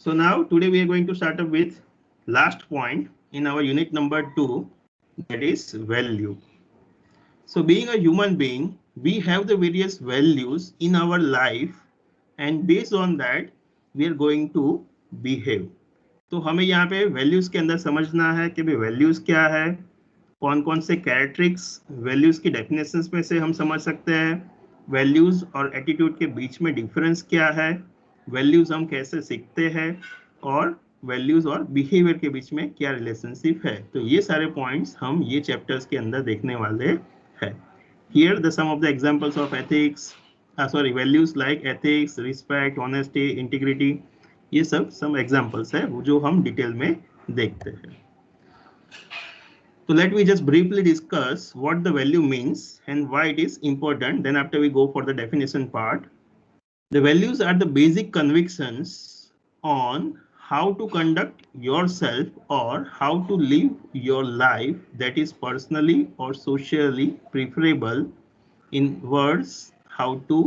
So now today we are going to start up with last point in our unit number 2, that is value. So being a human being, we have the various values in our life and based on that we are going to behave. तो हमें यहाँ पे values के अंदर समझना है कि भाई वैल्यूज क्या है, कौन कौन से कैरेक्टरिक्स वैल्यूज की डेफिनेशंस में से हम समझ सकते हैं, वैल्यूज और एटीट्यूड के बीच में डिफरेंस क्या है, वैल्यूज हम कैसे सीखते हैं और वैल्यूज और बिहेवियर के बीच में क्या रिलेशनशिप है. तो ये सारे पॉइंट्स हम ये चैप्टर्स के अंदर देखने वाले हैं. Here the some of the examples of ethics, values like ethics, respect, honesty, integrity, ये सब सम एग्जांपल्स है जो हम डिटेल में देखते हैं. So let me just briefly discuss what the value means and why it is important. Then after we go for the definition part. The values are the basic convictions on how to conduct yourself or how to live your life that is personally or socially preferable. In words, how to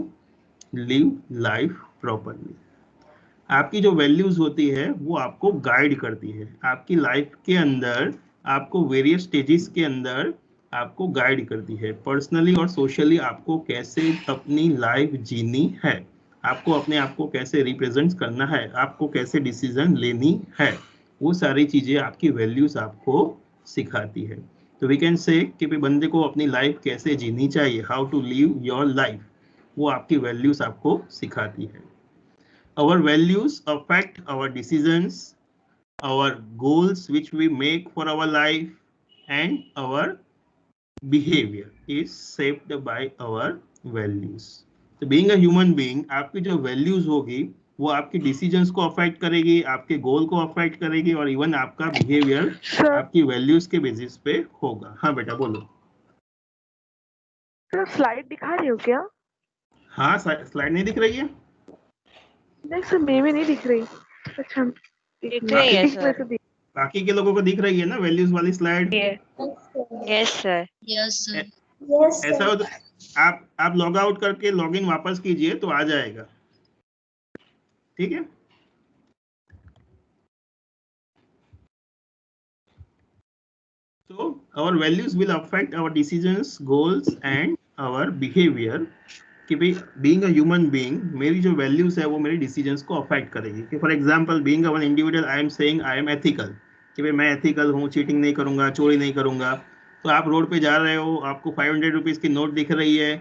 live life properly. आपकी जो values होती है वो आपको guide करती है आपकी life के अंदर, आपको वेरियस स्टेजेस के अंदर आपको गाइड करती है. पर्सनली और सोशली आपको कैसे अपनी लाइफ जीनी है, आपको अपने आप को कैसे रिप्रेजेंट करना है, आपको कैसे डिसीजन लेनी है, वो सारी चीजें आपकी वैल्यूज आपको सिखाती है. तो वी कैन से कि बंदे को अपनी लाइफ कैसे जीनी चाहिए, how to live your life, वो आपकी वैल्यूज आपको सिखाती है. Our values affect our decisions, our goals which we make for our life, and our behavior is shaped by our values. So being a human being, आपकी जो values होगी वो आपकी decisions को affect करेगी, आपके goal को affect करेगी और even आपका behavior आपकी values के basis पे होगा. हाँ बेटा बोलो. सर स्लाइड दिखा रहे हो क्या? हाँ स्लाइड नहीं दिख रही है? नहीं सर मेरे में नहीं दिख रही. अच्छा दिख रही है सर. बाकी के लोगों को दिख रही है ना वैल्यूज वाली स्लाइड? Yes sir. ऐसा हो तो आप लॉग आउट करके लॉग इन वापस कीजिए तो आ जाएगा. ठीक है. So our values will affect our decisions, goals and our behavior. कि भाई बीइंग अ ह्यूमन बीइंग, मेरी जो वैल्यूज है वो मेरी डिसीजंस को अफेक्ट करेगी. कि for example being a individual I am saying I am ethical, कि भाई मैं एथिकल हूँ, चीटिंग नहीं करूंगा, चोरी नहीं करूंगा. तो आप रोड पे जा रहे हो, आपको 500 रुपीज़ की नोट दिख रही है,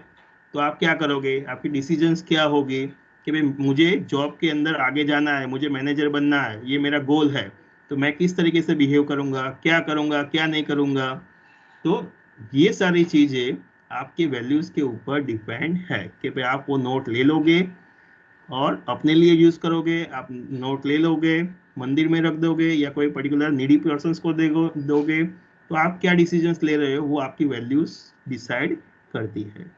तो आप क्या करोगे, आपकी डिसीजंस क्या होगी कि भाई मुझे जॉब के अंदर आगे जाना है, मुझे मैनेजर बनना है, ये मेरा गोल है, तो मैं किस तरीके से बिहेव करूंगा, क्या नहीं करूंगा. तो ये सारी चीजें आपके वैल्यूज के ऊपर डिपेंड है कि भाई आप वो नोट ले लोगे और अपने लिए यूज करोगे, आप नोट ले लोगे मंदिर में रख दोगे या कोई पर्टिकुलर नीडी पर्सन्स को दोगे. तो आप क्या डिसीजंस ले रहे हो वो आपकी वैल्यूज डिसाइड करती है.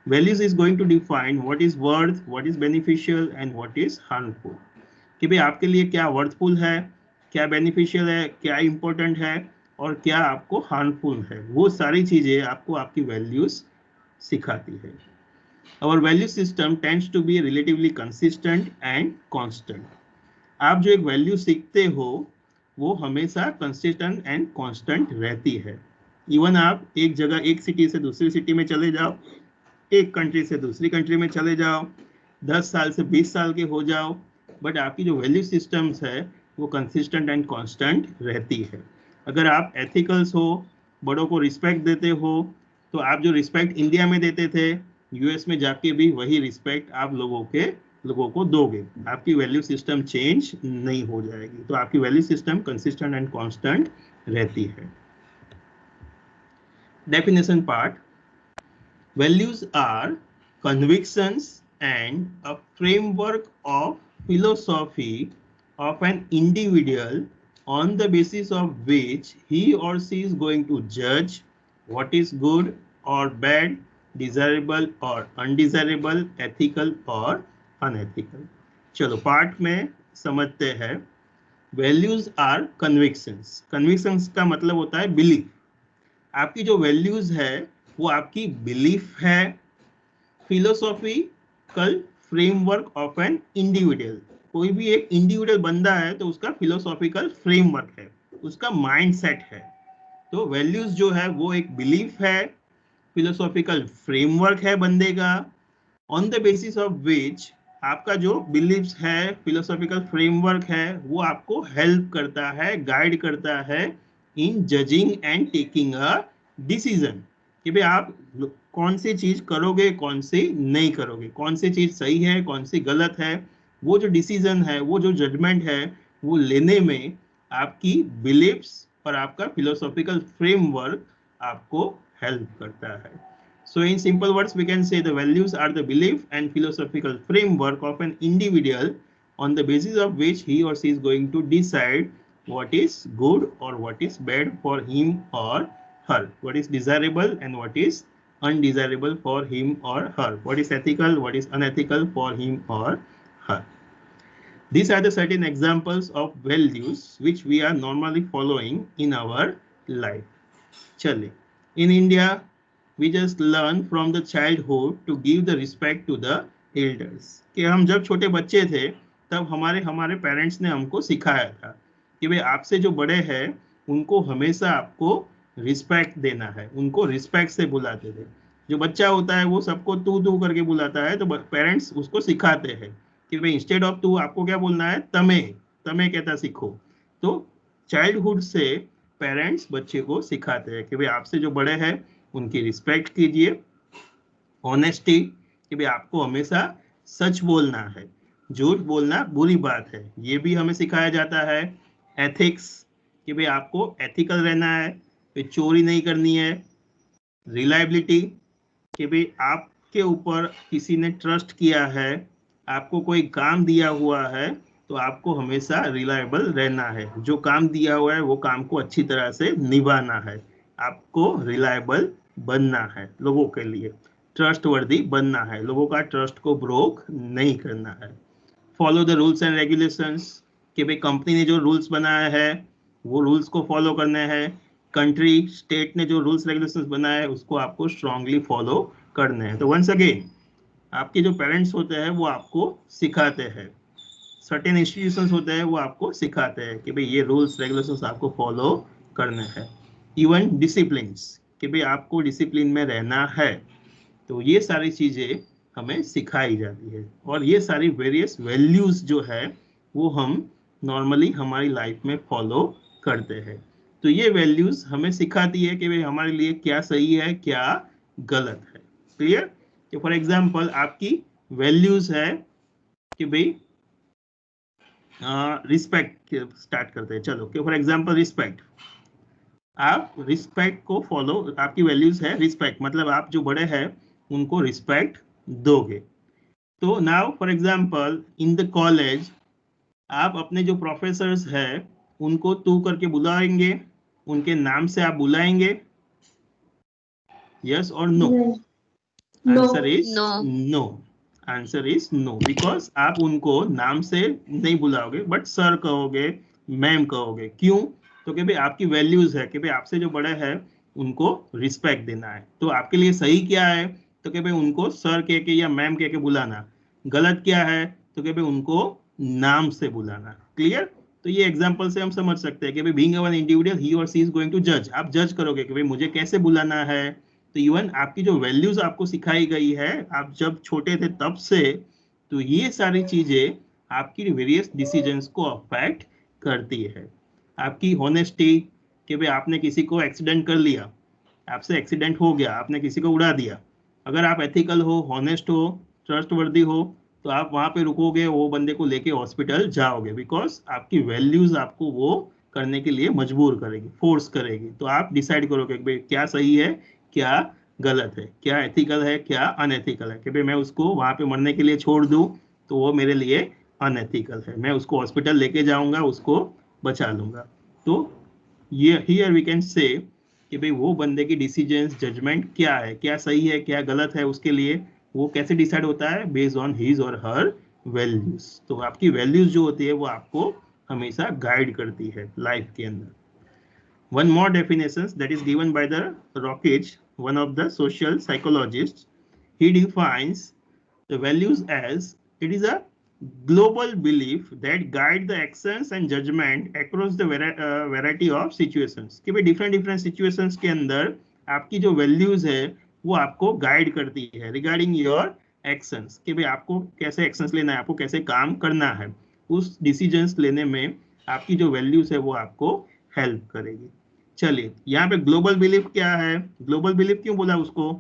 Values is going to define what is worth, what is beneficial and what is harmful. कि भाई आपके लिए क्या वर्थफुल है, क्या बेनिफिशियल है, क्या इंपॉर्टेंट है और क्या आपको हार्मफुल है, वो सारी चीजें आपको आपकी वैल्यूज सिखाती है. Our value system tends to be relatively consistent and constant. आप जो एक वैल्यू सीखते हो वो हमेशा कंसिस्टेंट एंड कांस्टेंट रहती है. इवन आप एक जगह, एक सिटी से दूसरी सिटी में चले जाओ, एक कंट्री से दूसरी कंट्री में चले जाओ, 10 साल से 20 साल के हो जाओ, बट आपकी जो वैल्यू सिस्टम्स है वो कंसिस्टेंट एंड कांस्टेंट रहती है. अगर आप एथिकल्स हो, बड़ों को रिस्पेक्ट देते हो, तो आप जो रिस्पेक्ट इंडिया में देते थे यूएस में जाके भी वही रिस्पेक्ट आप लोगों को दोगे. आपकी वैल्यू सिस्टम चेंज नहीं हो जाएगी. तो आपकी value system consistent and constant रहती है. Definition part. Values are convictions and a framework of philosophy of an individual on the basis of which he or she is going to judge what is good or bad, desirable or undesirable, ethical or unethical. चलो part में समझते हैं. Values are convictions. Convictions का मतलब होता है belief. आपकी जो वैल्यूज है वो आपकी बिलीफ है. philosophical framework of an individual. कोई भी एक इंडिविजुअल बंदा है तो उसका फिलोसॉफिकल फ्रेमवर्क है, उसका माइंडसेट है। तो वैल्यूज जो है वो एक बिलीफ है, फिलोसॉफिकल फ्रेमवर्क है बंदे का, on the basis of which आपका जो बिलीव्स है, फिलोसॉफिकल फ्रेमवर्क है, वो आपको हेल्प करता है, गाइड करता है in judging and taking a decision कि भाई आप कौन सी चीज करोगे, कौन सी नहीं करोगे, कौन सी चीज सही है, कौन सी गलत है। वो जो डिसीजन है, वो जो जजमेंट है, वो लेने में आपकी बिलीव्स और आपका फिलोसॉफिकल फ्रेमवर्क आपको हेल्प करता है। So in simple words, we can say the values are the belief and philosophical framework of an individual on the basis of which he or she is going to decide what is good or what is bad for him or her, what is desirable and what is undesirable for him or her, what is ethical, what is unethical for him or her. These are the certain examples of values which we are normally following in our life. Chale, in India, we just learn from the childhood to give the respect to the elders. कि हम जब छोटे बच्चे थे तब हमारे parents ने हमको सिखाया था कि भाई आपसे जो बड़े हैं उनको हमेशा आपको रिस्पेक्ट देना है, उनको रिस्पेक्ट से बुलाते थे। जो बच्चा होता है वो सबको तू तू करके बुलाता है, तो पेरेंट्स उसको सिखाते हैं कि भाई इंस्टेड ऑफ तू आपको क्या बोलना है, तमे, तमे कहता सीखो। तो चाइल्डहुड से पेरेंट्स बच्चे को सिखाते हैं कि भाई आपसे जो बड़े हैं उनकी रिस्पेक्ट कीजिए, ऑनेस्टी कि भाई आपको हमेशा सच बोलना है, झूठ बोलना बुरी बात है, ये भी हमें सिखाया जाता है। एथिक्स कि भाई आपको एथिकल रहना है, फिर चोरी नहीं करनी है। रिलायबिलिटी कि भाई आपके ऊपर किसी ने ट्रस्ट किया है, आपको कोई काम दिया हुआ है, तो आपको हमेशा रिलायबल रहना है, जो काम दिया हुआ है वो काम को अच्छी तरह से निभाना है, आपको रिलायबल बनना है, लोगों के लिए ट्रस्टवर्दी बनना है, लोगों का ट्रस्ट को ब्रोक नहीं करना है। Follow the rules and regulations कि भाई कंपनी ने जो रूल्स बनाया है वो रूल्स को फॉलो करने हैं, कंट्री स्टेट ने जो रूल्स रेगुलेशंस बनाए हैं उसको आपको स्ट्रांगली फॉलो करने हैं। तो वंस अगेन आपके जो पेरेंट्स होते हैं वो आपको सिखाते हैं, सर्टेन इंस्टीट्यूशंस होते हैं वो आपको सिखाते हैं कि भाई ये रूल्स रेगुलेशंस आपको फॉलो करने हैं। इवन डिसिप्लिन्स कि भाई आपको डिसिप्लिन में रहना है, तो ये सारी चीजें हमें सिखाई जाती है। और ये सारी वेरियस वैल्यूज जो है वो हम नॉर्मली हमारी लाइफ में फॉलो करते हैं। तो ये वैल्यूज हमें सिखाती है कि भाई हमारे लिए क्या सही है, क्या गलत है। क्लियर? कि फॉर एग्जाम्पल आपकी वैल्यूज है कि भाई रिस्पेक्ट स्टार्ट करते हैं, चलो कि फॉर एग्जाम्पल रिस्पेक्ट, आप रिस्पेक्ट को फॉलो, आपकी वैल्यूज है रिस्पेक्ट, मतलब आप जो बड़े हैं उनको रिस्पेक्ट दोगे। तो now for example in the college आप अपने जो प्रोफेसर्स हैं उनको तू करके बुलाएंगे, उनके नाम से आप बुलाएंगे, यस और no? Answer is no, answer is no, because आप उनको नाम से नहीं बुलाओगे बट सर कहोगे, मैम कहोगे। क्यों? तो कि भाई आपकी वैल्यूज है कि भाई आपसे जो बड़े हैं उनको रिस्पेक्ट देना है। तो आपके लिए सही क्या है? तो कि भाई उनको सर कह के या मैम कह के बुलाना। गलत क्या है? तो कि भाई उनको नाम से बुलाना। क्लियर? तो ये एग्जांपल से हम समझ सकते हैं कि भाई बीइंग वन इंडिविजुअल ही और सी इज गोइंग टू जज, आप जज करोगे कि भाई मुझे कैसे बुलाना है। तो इवन आपकी जो वैल्यूज आपको सिखाई गई है आप जब छोटे थे तब से, तो ये सारी चीजें आपकी वेरियस डिसीजंस को अफेक्ट करती है। आपकी होनेस्टी कि भाई आपने किसी को एक्सीडेंट कर लिया, आपसे एक्सीडेंट हो गया, आपने किसी को उड़ा दिया, अगर आप एथिकल हो, हॉनेस्ट हो, ट्रस्टवर्दी हो, तो आप वहां पे रुकोगे, वो बंदे को लेके हॉस्पिटल जाओगे, बिकॉज आपकी वैल्यूज आपको वो करने के लिए मजबूर करेगी, फोर्स करेगी। तो आप डिसाइड करोगे कि भाई क्या सही है, क्या गलत है, क्या एथिकल है, क्या अनएथिकल है। कि भाई मैं उसको वहां पे मरने के लिए छोड़ दूं तो वो मेरे लिए अनएथिकल है, मैं उसको हॉस्पिटल लेके जाऊंगा, उसको बचा लूंगा। तो ये हियर वी कैन से कि भाई वो बंदे की डिसीजंस, जजमेंट क्या है, क्या सही है, क्या गलत है, उसके लिए वो कैसे डिसाइड होता है, बेस्ड ऑन हिज और हर वैल्यूज। तो आपकी वैल्यूज जो होती है वो आपको हमेशा गाइड करती है लाइफ के अंदर। One more definition that is given by the Rockage, one of the social psychologists. He defines the values as it is a global belief that guide the actions and judgment across the variety of situations. कि भाई different situations के अंदर आपकी जो values है वो आपको guide करती है regarding your actions, कि भाई आपको कैसे actions लेना है, आपको कैसे काम करना है, उस decisions लेने में आपकी जो values है वो आपको help करेगी. चलिए, यहाँ पे ग्लोबल बिलीफ क्या है? ग्लोबल बिलीफ क्यों बोला उसको?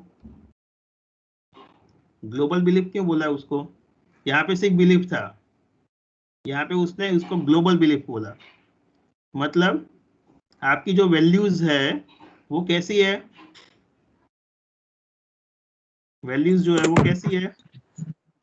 ग्लोबल बिलीफ क्यों बोला उसको? यहाँ पे सिर्फ बिलीफ था, यहाँ पे उसने उसको ग्लोबल बिलीफ बोला. मतलब आपकी जो वैल्यूज है वो कैसी है? वैल्यूज जो है वो कैसी है?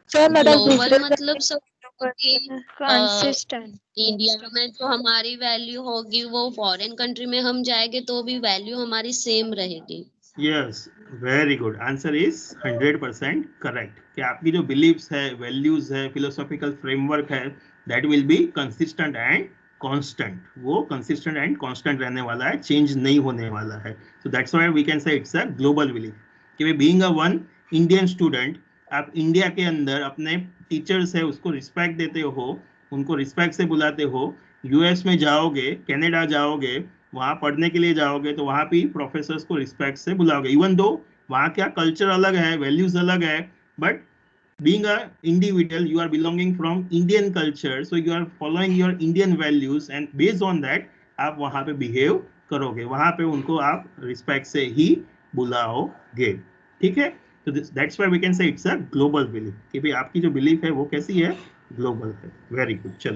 सर मतलब ग्लोबल मतलब सब कंसिस्टेंट. इंडिया में जो हमारी वैल्यू होगी वो फॉरेन कंट्री में हम जाएंगे तो भी वैल्यू हमारी सेम रहेगी. Yes, very good. Answer is 100% correct कि आपकी जो बिलीव्स है, वैल्यूज है, फिलोसॉफिकल फ्रेमवर्क है, that will be consistent and constant. वो कंसिस्टेंट एंड कांस्टेंट रहने वाला है, चेंज नहीं होने वाला है. So that's why we can say it's a global belief. कि being a one Indian student, आप इंडिया के अंदर अपने टीचर्स है उसको रिस्पेक्ट देते हो, उनको रिस्पेक्ट से बुलाते हो. यूएस में जाओगे, कनाडा जाओगे, वहां पढ़ने के लिए जाओगे तो वहां भी प्रोफेसर्स को रिस्पेक्ट से बुलाओगे. इवन दो वहां क्या कल्चर अलग है, वैल्यूज अलग है, but being a individual you are belonging from Indian culture, so you are following your Indian values and based on that आप वहां पे बिहेव करोगे, वहां पे उनको आप रिस्पेक्ट से ही बुलाओगे. ठीक है, तो that's why we can say it's a global belief कि भाई आपकी जो बिलीफ है वो कैसी है? ग्लोबल है. Very good. चलो.